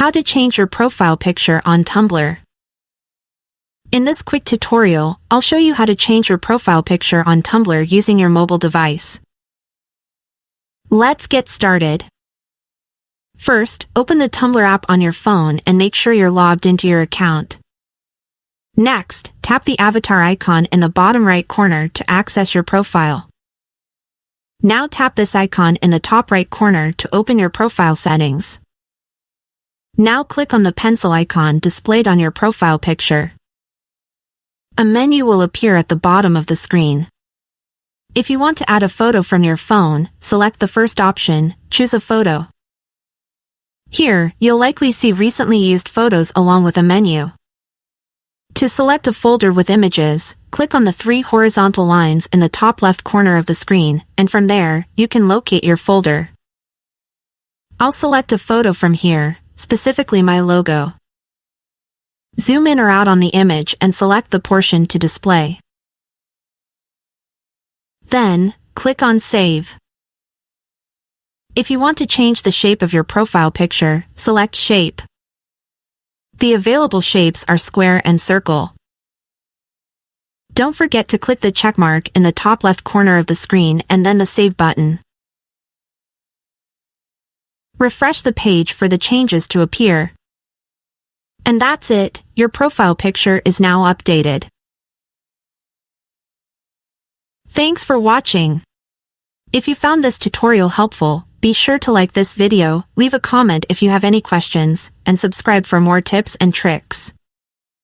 How to change your profile picture on Tumblr. In this quick tutorial, I'll show you how to change your profile picture on Tumblr using your mobile device. Let's get started. First, open the Tumblr app on your phone and make sure you're logged into your account. Next, tap the avatar icon in the bottom right corner to access your profile. Now tap this icon in the top right corner to open your profile settings. Now click on the pencil icon displayed on your profile picture. A menu will appear at the bottom of the screen. If you want to add a photo from your phone, select the first option, choose a photo. Here, you'll likely see recently used photos along with a menu. To select a folder with images, click on the three horizontal lines in the top left corner of the screen, and from there, you can locate your folder. I'll select a photo from here, specifically my logo. Zoom in or out on the image and select the portion to display. Then, click on Save. If you want to change the shape of your profile picture, select Shape. The available shapes are square and circle. Don't forget to click the checkmark in the top left corner of the screen and then the Save button. Refresh the page for the changes to appear. And that's it, your profile picture is now updated. Thanks for watching. If you found this tutorial helpful, be sure to like this video, leave a comment if you have any questions, and subscribe for more tips and tricks.